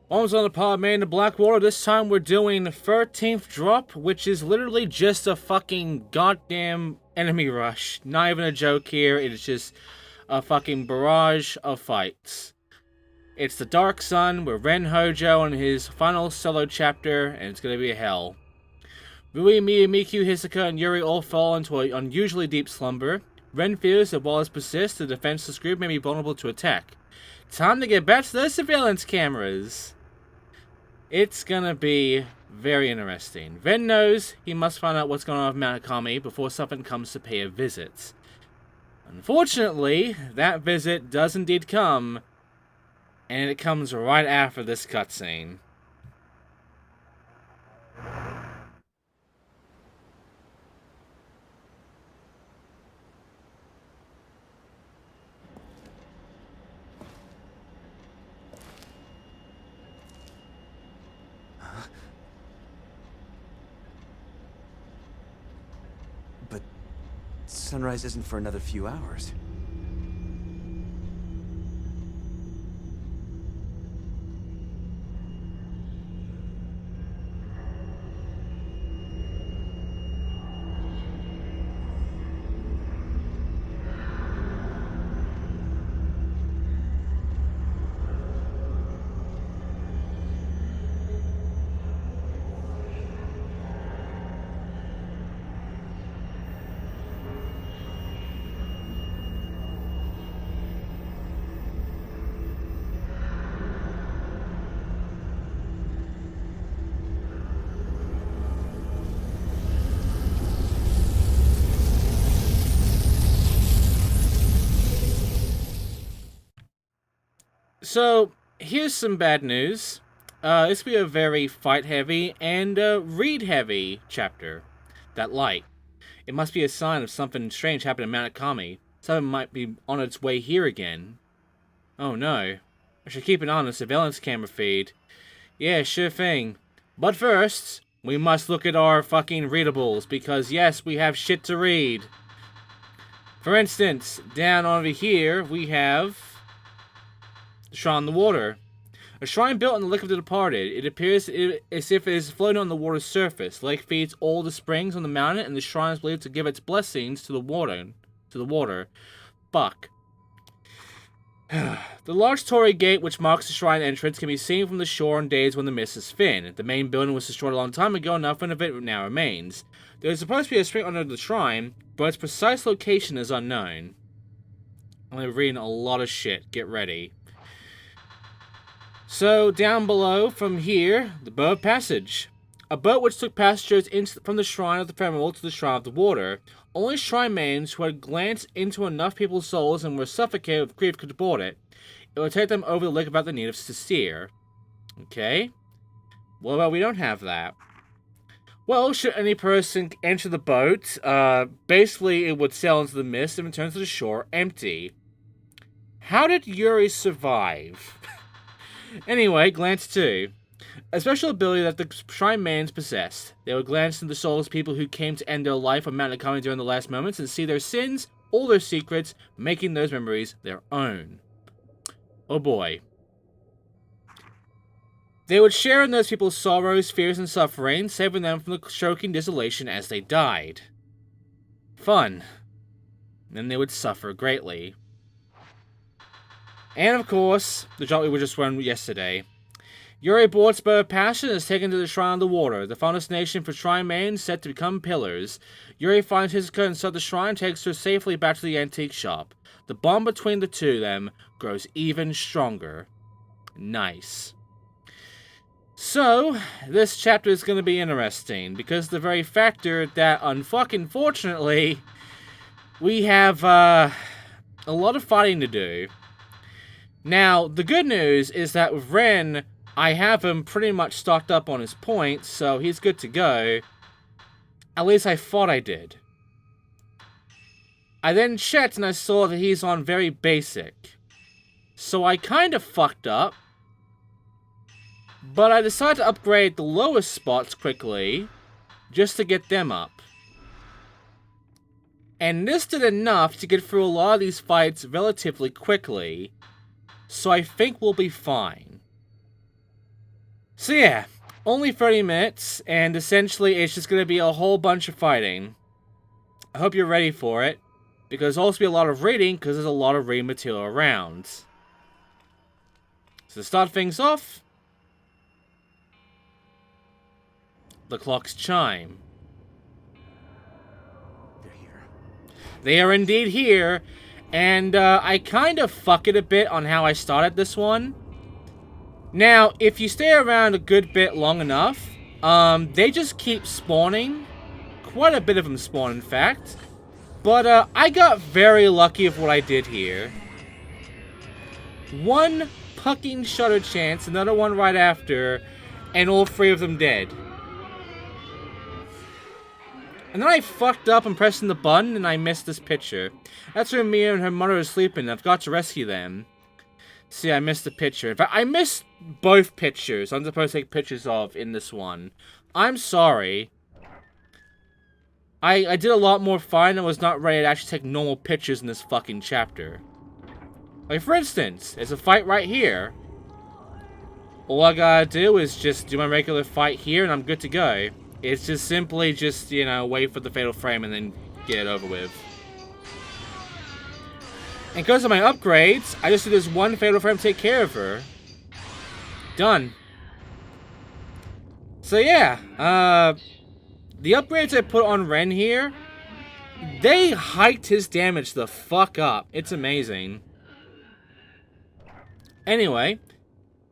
Almost on the pod, Maiden to Blackwater. This time we're doing 13th drop, which is literally just a fucking goddamn enemy rush. Not even a joke here, it's just a fucking barrage of fights. It's the Dark Sun with Ren Hojo on his final solo chapter, and it's gonna be a hell. Rui, Miyu, Miku, Hisoka, and Yuri all fall into an unusually deep slumber. Ren fears that while it persists, the defenseless group may be vulnerable to attack. Time to get back to those surveillance cameras. It's gonna be very interesting. Ren knows he must find out what's going on with Mount Akami before something comes to pay a visit. Unfortunately, that visit does indeed come, and it comes right after this cutscene. But sunrise isn't for another few hours. So, here's some bad news. This will be a very fight-heavy and read-heavy chapter. That light. It must be a sign of something strange happening in Mount Akami. Something might be on its way here again. Oh no. I should keep an eye on the surveillance camera feed. Yeah, sure thing. But first, we must look at our fucking readables, because yes, we have shit to read. For instance, down over here, we have the Shrine in the Water. A shrine built on the Lake of the Departed. It appears as if it is floating on the water's surface. The lake feeds all the springs on the mountain, and the shrine is believed to give its blessings to the water. Fuck. The large Torii gate, which marks the shrine entrance, can be seen from the shore on days when the mist is thin. The main building was destroyed a long time ago, and nothing of it now remains. There is supposed to be a spring under the shrine, but its precise location is unknown. I'm reading a lot of shit. Get ready. So, down below, from here, the Boat of Passage. A boat which took passengers from the Shrine of the Ephemeral to the Shrine of the Water. Only Shrine maidens who had glanced into enough people's souls and were suffocated with grief could board it. It would take them over the lake without the need of to steer. Okay. What about we don't have that? Well, should any person enter the boat, basically it would sail into the mist and return to the shore empty. How did Yuri survive? Anyway, glance 2. A special ability that the Shrine Maidens possessed. They would glance into the souls of people who came to end their life on Mount Akami during the last moments and see their sins, all their secrets, making those memories their own. Oh boy. They would share in those people's sorrows, fears, and suffering, saving them from the choking desolation as they died. Fun. Then they would suffer greatly. And of course, the job we were just run yesterday. Yuri boards Boat of Passion is taken to the Shrine of the Water, the final destination for Shrine Maidens set to become pillars. Yuri finds Hisoka inside the shrine and takes her safely back to the antique shop. The bond between the two of them grows even stronger. Nice. So, this chapter is going to be interesting, because the very factor that, unfortunately, we have a lot of fighting to do. Now, the good news is that with Ren, I have him pretty much stocked up on his points, so he's good to go. At least I thought I did. I then checked and I saw that he's on very basic. So I kind of fucked up. But I decided to upgrade the lowest spots quickly, just to get them up. And this did enough to get through a lot of these fights relatively quickly. So I think we'll be fine. So yeah, only 30 minutes, and essentially it's just going to be a whole bunch of fighting. I hope you're ready for it, because there's also be a lot of reading, because there's a lot of reading material around. So to start things off, the clocks chime. They're here. They are indeed here, and I kind of fuck it a bit on how I started this one. Now, if you stay around a good bit long enough, they just keep spawning. Quite a bit of them spawn, in fact. But I got very lucky with what I did here. One fucking shutter chance, another one right after, and all three of them dead. And then I fucked up and pressing the button, and I missed this picture. That's where Mia and her mother are sleeping. I've got to rescue them. See, I missed the picture. In fact, I missed both pictures I'm supposed to take pictures of in this one. I'm sorry. I did a lot more fine and was not ready to actually take normal pictures in this fucking chapter. Like, for instance, there's a fight right here. All I gotta do is just do my regular fight here and I'm good to go. It's just simply just, you know, wait for the fatal frame and then get it over with. And because of my upgrades, I just do this one fatal frame to take care of her. Done. So yeah, the upgrades I put on Ren here, they hiked his damage the fuck up. It's amazing. Anyway,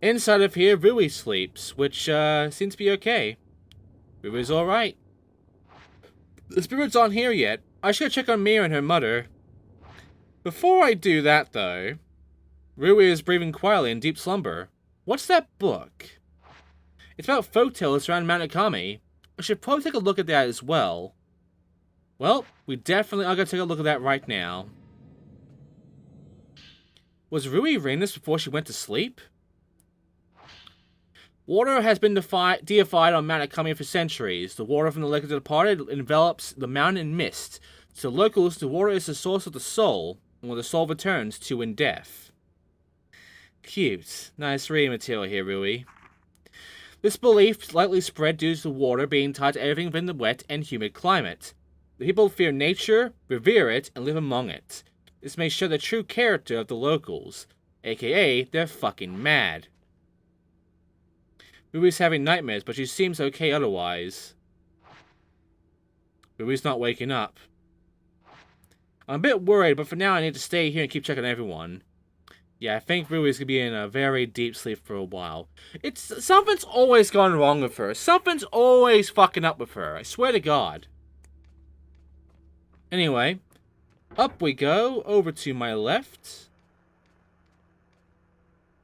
inside of here, Rui sleeps, which seems to be okay. Rui's alright. The spirit's aren't here yet. I should check on Mia and her mother. Before I do that, though, Rui is breathing quietly in deep slumber. What's that book? It's about folktales around Mount Akami. I should probably take a look at that as well. Well, we definitely are going to take a look at that right now. Was Rui reading this before she went to sleep? Water has been deified on Mount Akami for centuries. The water from the Lake of the Departed envelops the mountain in mist. To locals, the water is the source of the soul, and where the soul returns to in death. Cute. Nice reading material here, Rui. This belief slightly spread due to the water being tied to everything within the wet and humid climate. The people fear nature, revere it, and live among it. This may show the true character of the locals, aka they're fucking mad. Rui's having nightmares, but she seems okay otherwise. Rui's not waking up. I'm a bit worried, but for now I need to stay here and keep checking everyone. Yeah, I think Rui's gonna be in a very deep sleep for a while. Something's always gone wrong with her. Something's always fucking up with her. I swear to God. Anyway, up we go, over to my left.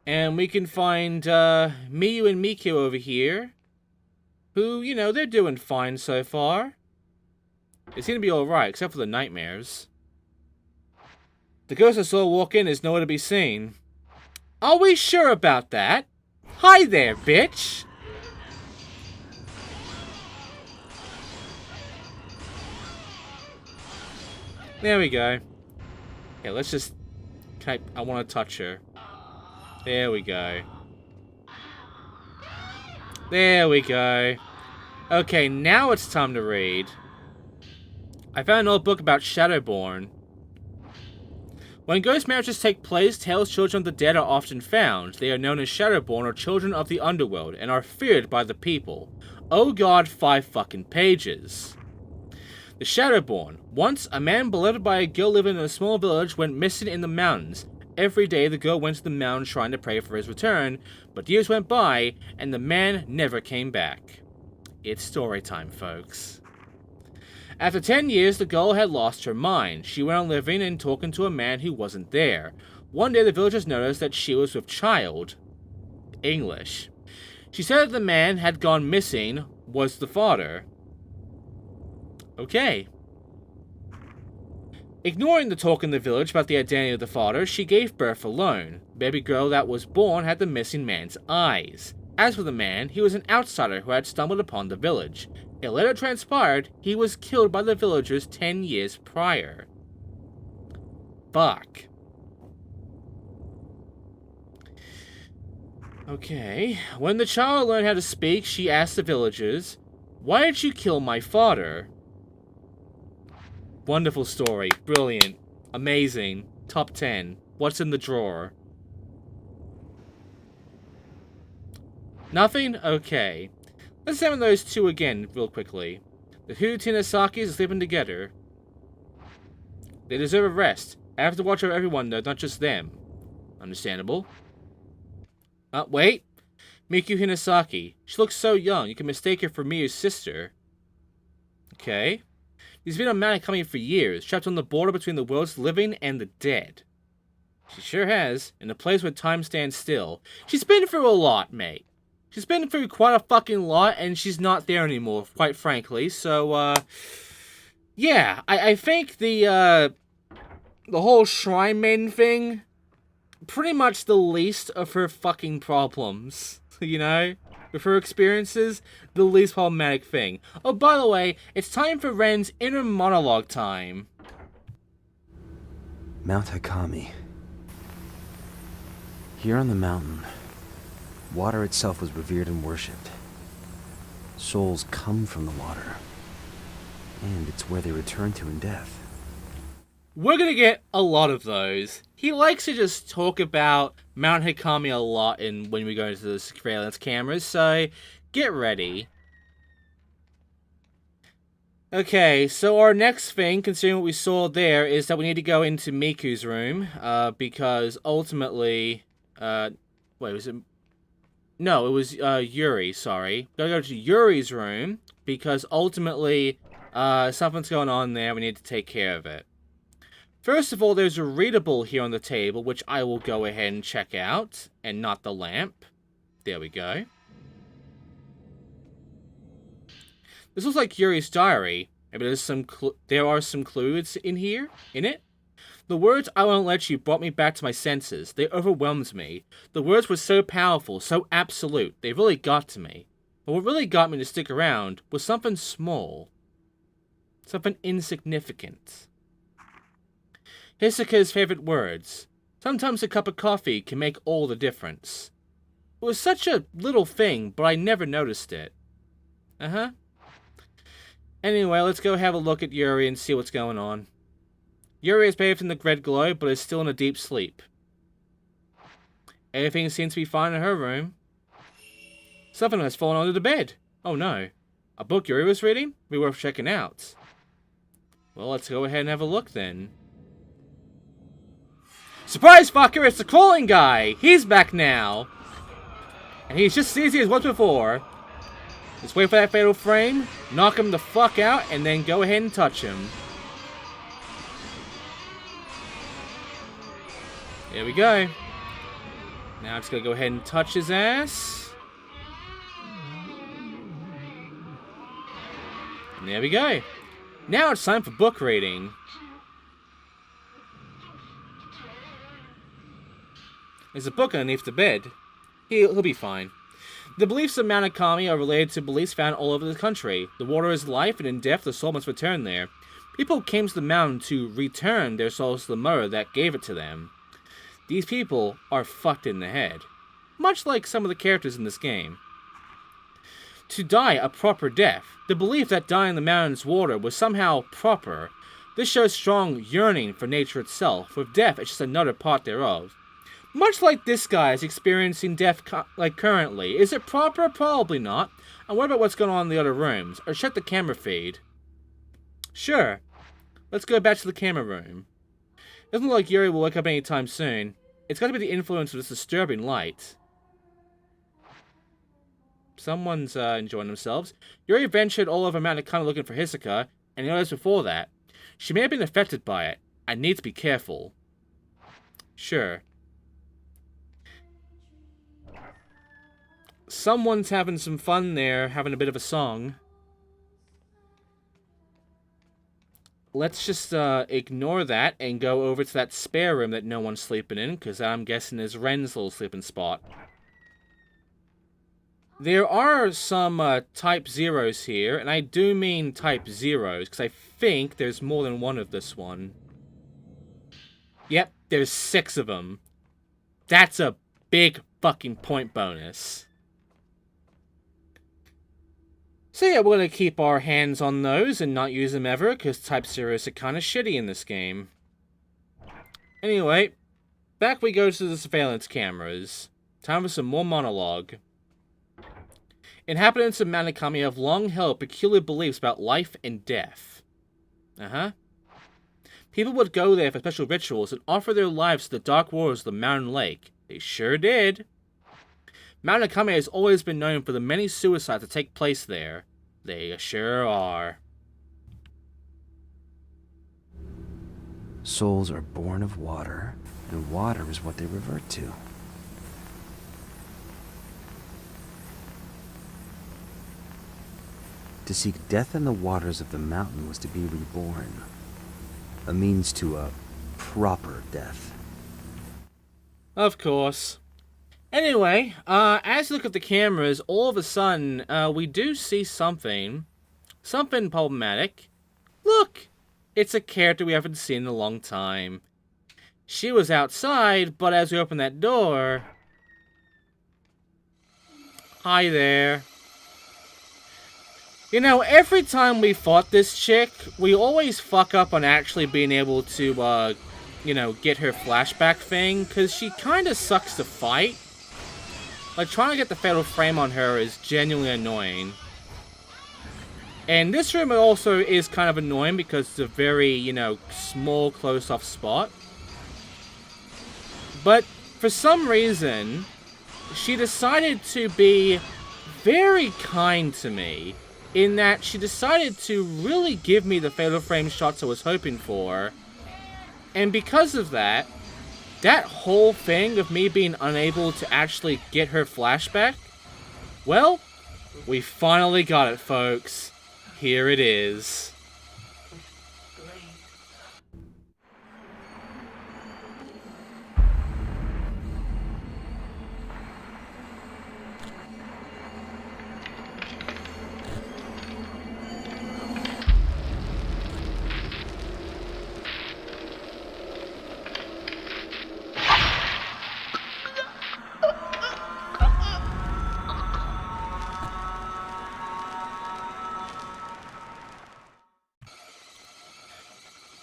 And we can find Miyu and Mikio over here. Who, you know, they're doing fine so far. They seem to be alright, except for the nightmares. The ghost I saw walk in is nowhere to be seen. Are we sure about that? Hi there, bitch! There we go. Yeah, let's just... I want to touch her. There we go. There we go. Okay, now it's time to read. I found an old book about Shadowborn. When ghost marriages take place, Tale's children of the dead are often found. They are known as Shadowborn or children of the underworld and are feared by the people. Oh god, 5 fucking pages. The Shadowborn. Once, a man beloved by a girl living in a small village went missing in the mountains. Every day, the girl went to the mountain shrine to pray for his return, but years went by, and the man never came back. It's story time, folks. After 10 years, the girl had lost her mind. She went on living and talking to a man who wasn't there. One day, the villagers noticed that she was with child. English. She said that the man had gone missing was the father. Okay. Ignoring the talk in the village about the identity of the father, she gave birth alone. The baby girl that was born had the missing man's eyes. As for the man, he was an outsider who had stumbled upon the village. It later transpired he was killed by the villagers 10 years prior. Fuck. Okay. When the child learned how to speak, she asked the villagers, "Why did you kill my father?" Wonderful story. Brilliant. Amazing. Top 10. What's in the drawer? Nothing? Okay. Let's examine those two again real quickly. The two Tinasakis are sleeping together. They deserve a rest. I have to watch over everyone though, not just them. Understandable. Wait. Miku Hinasaki. She looks so young, you can mistake her for Miyu's sister. Okay. She's been on Mount Akami for years, trapped on the border between the world's living and the dead. She sure has, in a place where time stands still. She's been through a lot, mate. She's been through quite a fucking lot, and she's not there anymore, quite frankly. So, yeah, I think the whole Shrine Maiden thing, pretty much the least of her fucking problems, you know? With her experiences, the least problematic thing. Oh, by the way, it's time for Ren's inner monologue time. Mount Hakami. Here on the mountain, water itself was revered and worshipped. Souls come from the water, and it's where they return to in death. We're gonna get a lot of those. He likes to just talk about Mount Hikami a lot when we go into the surveillance cameras, so get ready. Okay, so our next thing, considering what we saw there, is that we need to go into Miku's room, because ultimately, wait, was it? No, it was Yuri, sorry. Gotta go to Yuri's room, because ultimately, something's going on there, we need to take care of it. First of all, there's a readable here on the table, which I will go ahead and check out, and not the lamp. There we go. This looks like Yuri's diary. Maybe there are some clues in it. The words "I won't let you" brought me back to my senses. They overwhelmed me. The words were so powerful, so absolute. They really got to me. But what really got me to stick around was something small. Something insignificant. Hisoka's favorite words. Sometimes a cup of coffee can make all the difference. It was such a little thing, but I never noticed it. Anyway, let's go have a look at Yuri and see what's going on. Yuri is bathed in the red glow, but is still in a deep sleep. Everything seems to be fine in her room. Something has fallen under the bed. Oh no. A book Yuri was reading? Be worth checking out. Well, let's go ahead and have a look then. Surprise, fucker! It's the crawling guy! He's back now! And he's just as easy as once before. Just wait for that fatal frame, knock him the fuck out, and then go ahead and touch him. There we go. Now I'm just gonna go ahead and touch his ass. And there we go. Now it's time for book reading. There's a book underneath the bed. He'll be fine. The beliefs of Mount Akami are related to beliefs found all over the country. The water is life, and in death the soul must return there. People came to the mountain to return their souls to the mother that gave it to them. These people are fucked in the head. Much like some of the characters in this game. To die a proper death. The belief that dying in the mountain's water was somehow proper. This shows strong yearning for nature itself, with death it's just another part thereof. Much like this guy is experiencing death currently. Is it proper? Probably not. And what about what's going on in the other rooms? Or check the camera feed. Sure. Let's go back to the camera room. Doesn't look like Yuri will wake up anytime soon. It's got to be the influence of this disturbing light. Someone's enjoying themselves. Yuri ventured all over Mount Akami looking for Hisoka, and he noticed before that. She may have been affected by it. I need to be careful. Sure. Someone's having some fun there, having a bit of a song. Let's just ignore that and go over to that spare room that no one's sleeping in, because I'm guessing is Ren's little sleeping spot. There are some type zeros here, and I do mean type zeros, because I think there's more than one of this one. Yep, there's 6 of them. That's a big fucking point bonus. So yeah, we're gonna keep our hands on those and not use them ever, because type zeros are kind of shitty in this game. Anyway, back we go to the surveillance cameras. Time for some more monologue. Inhabitants of Manakami have long held peculiar beliefs about life and death. People would go there for special rituals and offer their lives to the dark waters of the mountain lake. They sure did. Manakami has always been known for the many suicides that take place there. They sure are. Souls are born of water, and water is what they revert to. To seek death in the waters of the mountain was to be reborn. A means to a proper death. Of course. Anyway, as we look at the cameras, all of a sudden, we do see something. Something problematic. Look! It's a character we haven't seen in a long time. She was outside, but as we open that door... Hi there. You know, every time we fought this chick, we always fuck up on actually being able to, you know, get her flashback thing, because she kind of sucks to fight. Like, trying to get the fatal frame on her is genuinely annoying. And this room also is kind of annoying because it's a very, you know, small, close-off spot. But, for some reason, she decided to be very kind to me. In that she decided to really give me the fatal frame shots I was hoping for. And because of that, that whole thing of me being unable to actually get her flashback, well, we finally got it, folks. Here it is.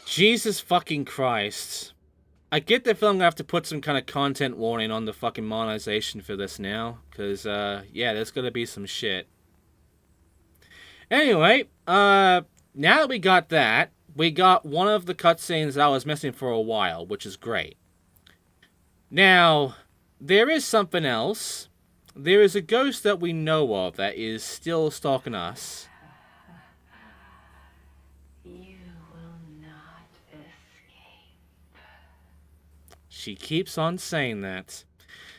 Jesus fucking Christ. I get the feeling I'm gonna have to put some kind of content warning on the fucking monetization for this now. Because, yeah, there's gonna be some shit. Anyway, now that we got that, we got one of the cutscenes that I was missing for a while, which is great. Now, there is something else. There is a ghost that we know of that is still stalking us. She keeps on saying that.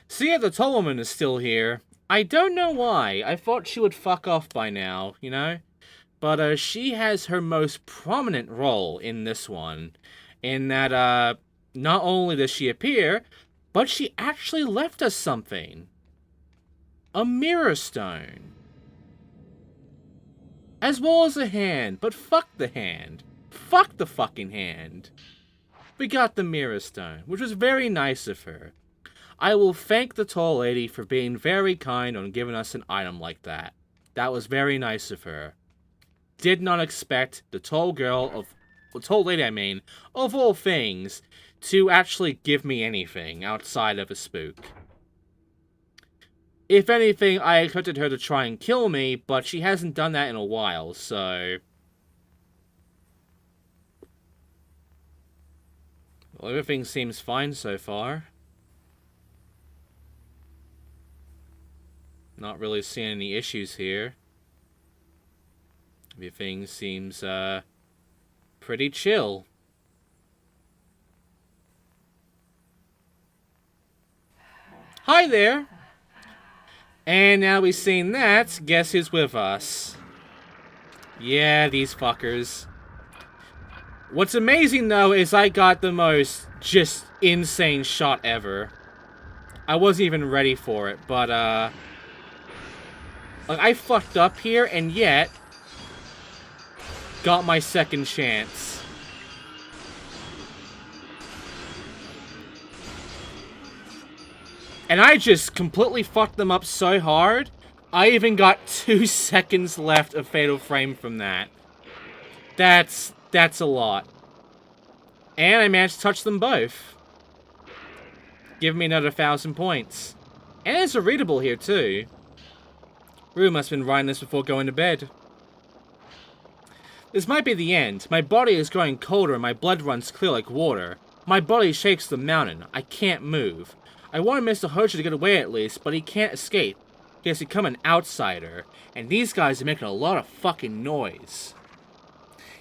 See, the tall woman is still here. I don't know why. I thought she would fuck off by now, you know? But she has her most prominent role in this one. In that, not only does she appear, but she actually left us something. A mirror stone. As well as a hand, but fuck the hand. Fuck the fucking hand. We got the mirror stone, which was very nice of her. I will thank the tall lady for being very kind on giving us an item like that. That was very nice of her. Did not expect the tall lady, I mean, of all things, to actually give me anything outside of a spook. If anything, I expected her to try and kill me, but she hasn't done that in a while, so... Well, everything seems fine so far. Not really seeing any issues here. Everything seems, pretty chill. Hi there! And now we've seen that, guess who's with us? Yeah, these fuckers. What's amazing, though, is I got the most just insane shot ever. I wasn't even ready for it, but, like, I fucked up here, and yet, got my second chance. And I just completely fucked them up so hard, I even got 2 seconds left of Fatal Frame from that. That's a lot. And I managed to touch them both. Give me another 1,000 points. And it's a readable here too. Rue must have been writing this before going to bed. This might be the end. My body is growing colder and my blood runs clear like water. My body shakes the mountain. I can't move. I want Mr. Hoja to get away at least, but he can't escape. He has become an outsider, and these guys are making a lot of fucking noise.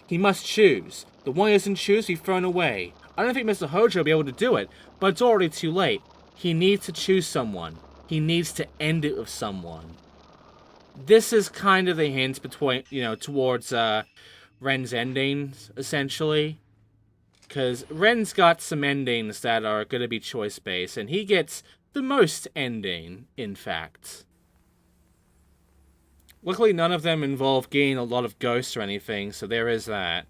He must choose. The one he doesn't choose will be thrown away. I don't think Mr. Hoja will be able to do it, but it's already too late. He needs to choose someone. He needs to end it with someone. This is kind of the hint between, towards Ren's endings, essentially. Because Ren's got some endings that are going to be choice-based, and he gets the most ending, in fact. Luckily, none of them involve getting a lot of ghosts or anything, so there is that.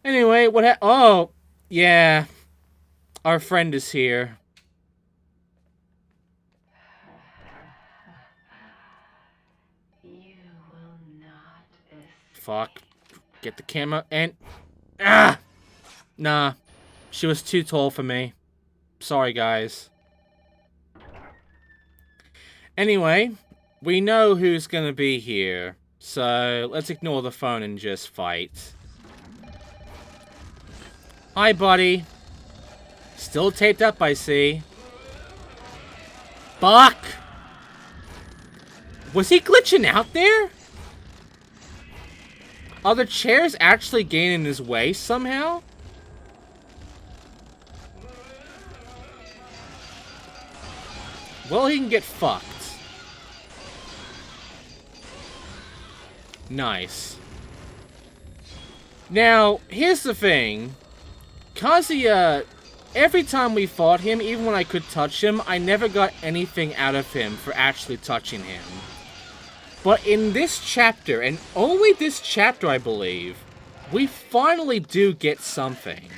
Anyway, oh, yeah. Our friend is here. You will not escape. Fuck. Get the camera and... Ah! Nah. She was too tall for me. Sorry, guys. Anyway, we know who's gonna be here. So, let's ignore the phone and just fight. Hi, buddy. Still taped up, I see. Fuck! Was he glitching out there? Are the chairs actually getting in his way somehow? Well, he can get fucked. Nice. Now, here's the thing. Kazuya, every time we fought him, even when I could touch him, I never got anything out of him for actually touching him. But in this chapter, and only this chapter I believe, we finally do get something.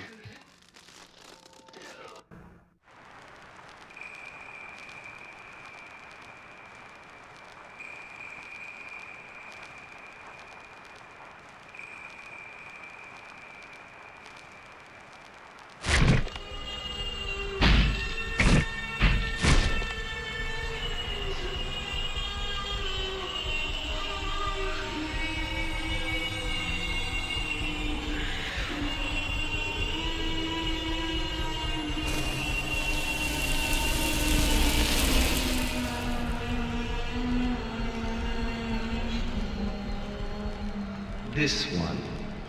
This one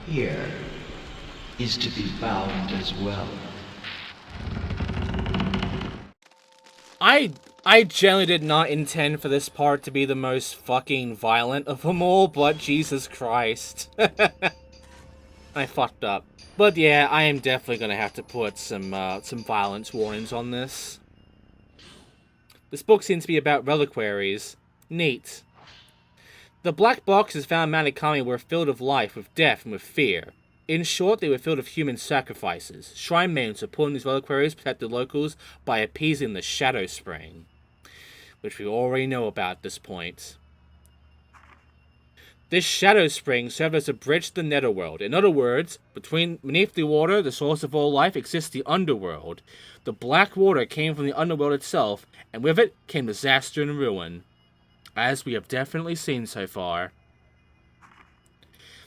here is to be bound as well. I generally did not intend for this part to be the most fucking violent of them all, but Jesus Christ. I fucked up. But yeah, I am definitely gonna have to put some violence warnings on this. This book seems to be about reliquaries. Neat. The black boxes found in Mount Ikami were filled with life, with death, and with fear. In short, they were filled with human sacrifices. Shrine maidens were pulling these reliquaries to protect the locals by appeasing the Shadow Spring, which we already know about at this point. This Shadow Spring served as a bridge to the Netherworld. In other words, beneath the water, the source of all life, exists the Underworld. The black water came from the Underworld itself, and with it came disaster and ruin, as we have definitely seen so far.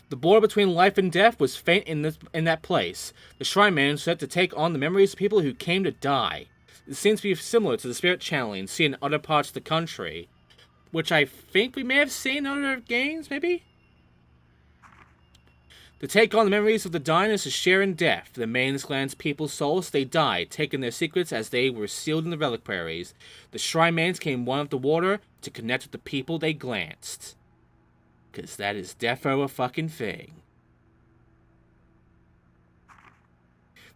The border between life and death was faint in that place. The Shrine Man set to take on the memories of people who came to die. It seems to be similar to the spirit channeling seen in other parts of the country, which I think we may have seen in other games, maybe? To take on the memories of the dying is to share in death. The Maiden's Clan's people's souls, they died, taking their secrets as they were sealed in the reliquaries. The Shrine Maidens came one of the water to connect with the people they glanced. 'Cause that is defo a fucking thing.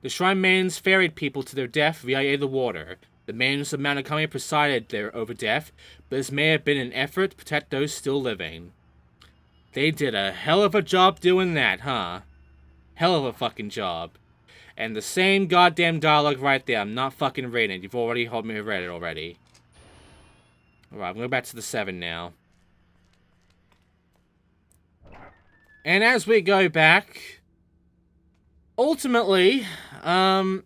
The Shrine Maidens ferried people to their death via the water. The Maidens of Mount Ikami presided there over death, but this may have been an effort to protect those still living. They did a hell of a job doing that, huh? Hell of a fucking job. And the same goddamn dialogue right there. I'm not fucking reading it. You've already told me to read it already. Alright, I'm going back to the 7 now. And as we go back, ultimately, we're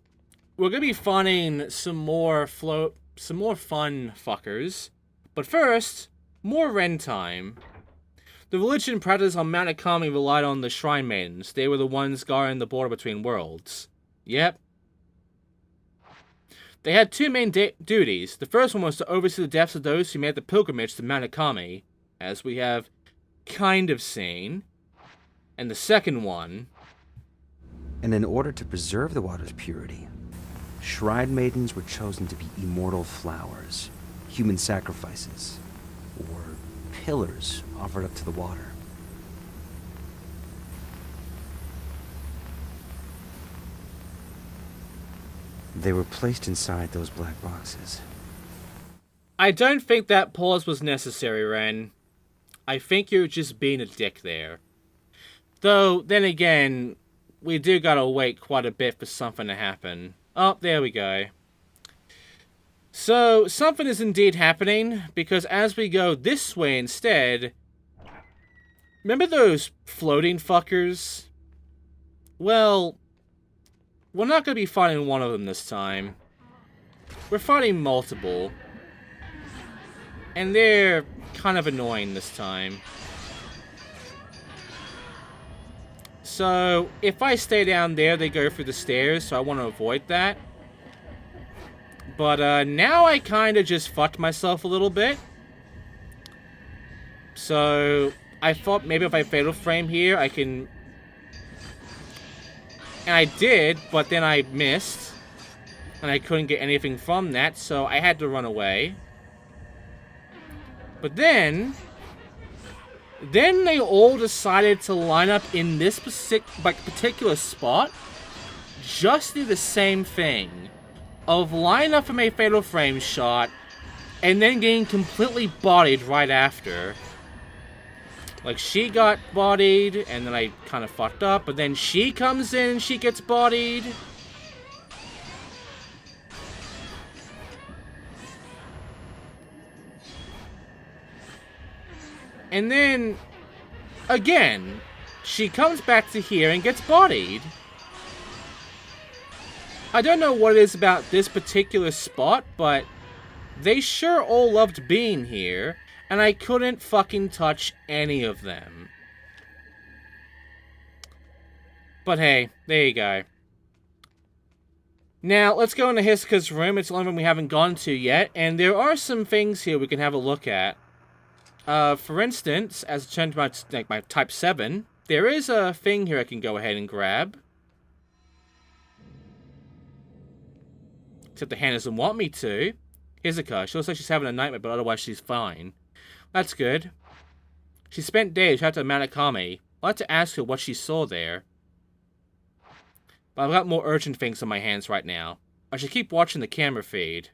gonna be finding some more fun fuckers. But first, more Ren time. The religion practiced on Mount Akami relied on the Shrine Maidens. They were the ones guarding the border between worlds. Yep. They had two main duties. The first one was to oversee the deaths of those who made the pilgrimage to Mount Akami, as we have kind of seen. And the second one... And in order to preserve the water's purity, Shrine Maidens were chosen to be immortal flowers, human sacrifices, or pillars offered up to the water. They were placed inside those black boxes. I don't think that pause was necessary, Ren. I think you're just being a dick there. Though, then again, we do gotta wait quite a bit for something to happen. Oh, there we go. So, something is indeed happening, because as we go this way instead... Remember those floating fuckers? Well, we're not gonna be fighting one of them this time. We're fighting multiple. And they're kind of annoying this time. So, if I stay down there, they go through the stairs, so I want to avoid that. But, now I kind of just fucked myself a little bit. So, I thought maybe if I Fatal Frame here, I can... And I did, but then I missed. And I couldn't get anything from that, so I had to run away. But then they all decided to line up in this particular spot. Just do the same thing. Of line up from a Fatal Frame shot, and then getting completely bodied right after. Like, she got bodied, and then I kind of fucked up, but then she comes in and she gets bodied. And then, again, she comes back to here and gets bodied. I don't know what it is about this particular spot, but they sure all loved being here, and I couldn't fucking touch any of them. But hey, there you go. Now, let's go into Hisoka's room. It's the only room we haven't gone to yet, and there are some things here we can have a look at. For instance, as I turn to my Type 7, there is a thing here I can go ahead and grab. Except the hand doesn't want me to. Hisoka, she looks like she's having a nightmare, but otherwise she's fine. That's good. She spent days trapped at Mount Akami. I'd like to ask her what she saw there. But I've got more urgent things on my hands right now. I should keep watching the camera feed.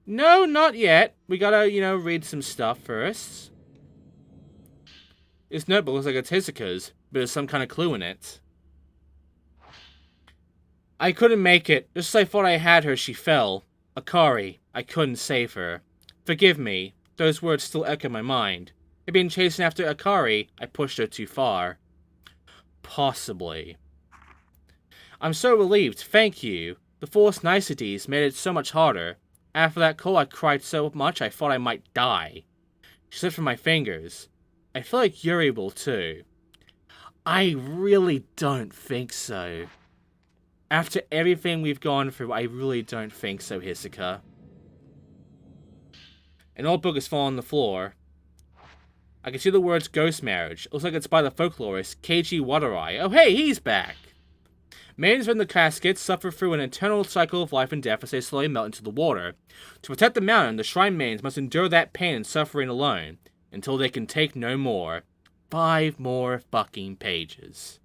No, not yet. We gotta, read some stuff first. This notebook looks like it's Hisoka's, but there's some kind of clue in it. I couldn't make it. Just as I thought I had her, she fell. Akari, I couldn't save her. Forgive me. Those words still echo in my mind. I've been chasing after Akari. I pushed her too far. Possibly. I'm so relieved. Thank you. The forced niceties made it so much harder. After that call, I cried so much I thought I might die. She slipped from my fingers. I feel like Yuri will too. I really don't think so. After everything we've gone through, I really don't think so, Hisoka. An old book has fallen on the floor. I can see the words ghost marriage. It looks like it's by the folklorist Keiji Watarai. Oh hey, he's back! Maidens in the caskets suffer through an eternal cycle of life and death as they slowly melt into the water. To protect the mountain, the shrine maidens must endure that pain and suffering alone, until they can take no more. 5 more fucking pages.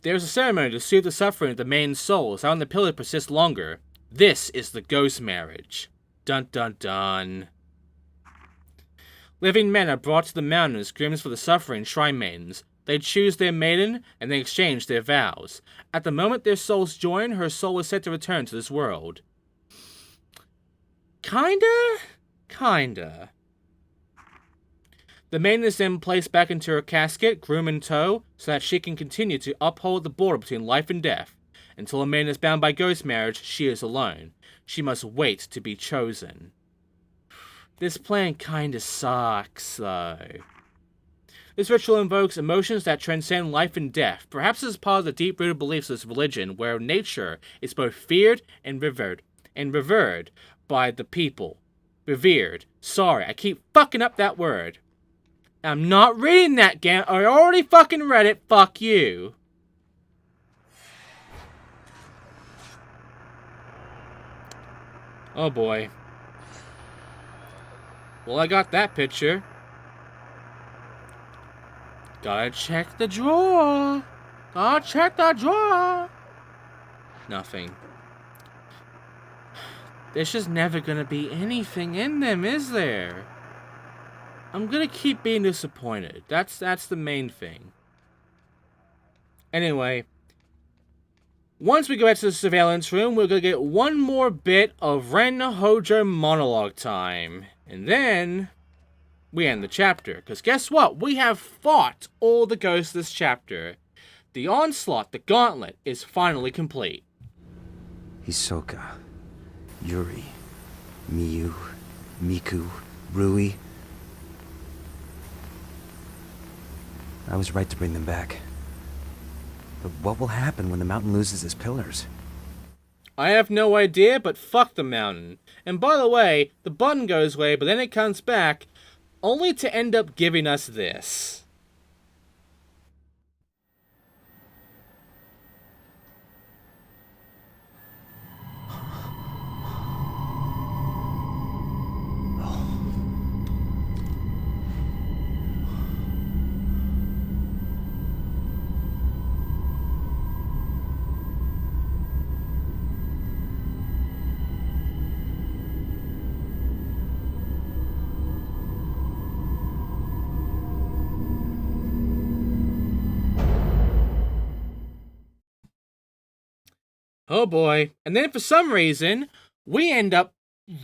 There is a ceremony to soothe the suffering of the maiden's souls, allowing the pillar to persist longer. This is the ghost marriage. Dun dun dun. Living men are brought to the mountain as grims for the suffering shrine maidens. They choose their maiden, and they exchange their vows. At the moment their souls join, her soul is set to return to this world. Kinda. The maiden is then placed back into her casket, groom in tow, so that she can continue to uphold the border between life and death. Until a maiden is bound by ghost marriage, she is alone. She must wait to be chosen. This plan kinda sucks, though. This ritual invokes emotions that transcend life and death. Perhaps this is part of the deep-rooted beliefs of this religion, where nature is both feared and revered by the people. Revered. Sorry, I keep fucking up that word. I'm not reading that again. I already fucking read it. Fuck you. Oh boy. Well, I got that picture. Gotta check the drawer. Gotta check the drawer. Nothing. There's just never gonna be anything in them, is there? I'm gonna keep being disappointed. That's the main thing. Anyway, once we go back to the surveillance room, we're gonna get one more bit of Ren Hojo monologue time. And then we end the chapter. Because guess what? We have fought all the ghosts this chapter. The onslaught, the gauntlet, is finally complete. Hisoka, Yuri, Miyu, Miku, Rui. I was right to bring them back. But what will happen when the mountain loses its pillars? I have no idea, but fuck the mountain. And by the way, the button goes away, but then it comes back, only to end up giving us this. Oh boy. And then for some reason, we end up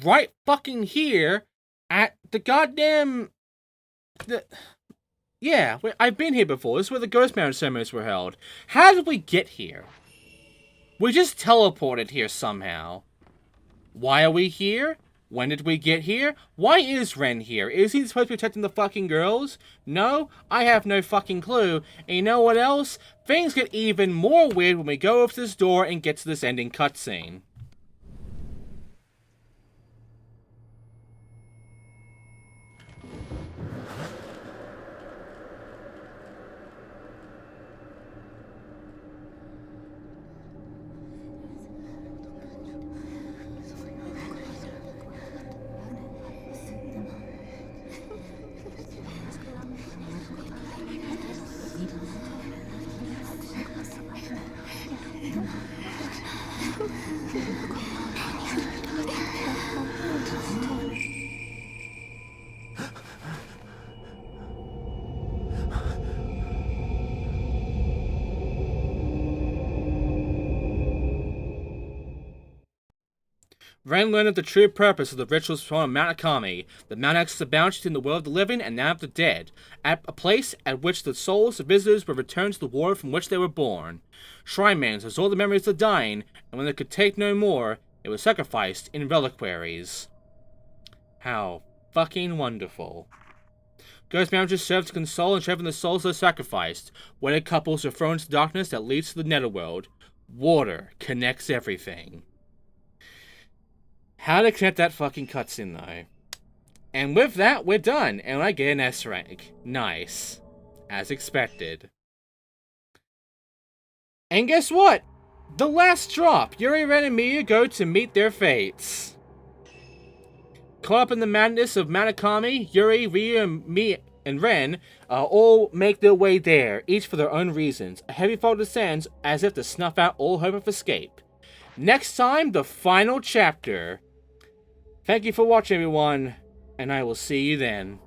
right fucking here at the goddamn... Yeah, I've been here before. This is where the ghost marriage ceremonies were held. How did we get here? We just teleported here somehow. Why are we here? When did we get here? Why is Ren here? Is he supposed to be protecting the fucking girls? No, I have no fucking clue. And you know what else? Things get even more weird when we go up to this door and get to this ending cutscene. Ren learned of the true purpose of the rituals from Mount Akami. The Mount acts as a boundary between the world of the living and that of the dead, at a place at which the souls of visitors were returned to the world from which they were born. Shrine Maidens absorbed the memories of the dying, and when they could take no more, it was sacrificed in reliquaries. How fucking wonderful. Ghost marriages serve to console and strengthen the souls that are sacrificed. Wedded couples are thrown into darkness that leads to the netherworld. Water connects everything. How to connect that fucking cutscene, though. And with that, we're done, and I get an S rank. Nice. As expected. And guess what? The last drop. Yuri, Ren, and Miyu go to meet their fates. Caught up in the madness of Mount Akami, Yuri, Ryu, and Ren all make their way there, each for their own reasons. A heavy fog descends, as if to snuff out all hope of escape. Next time, the final chapter. Thank you for watching, everyone, and I will see you then.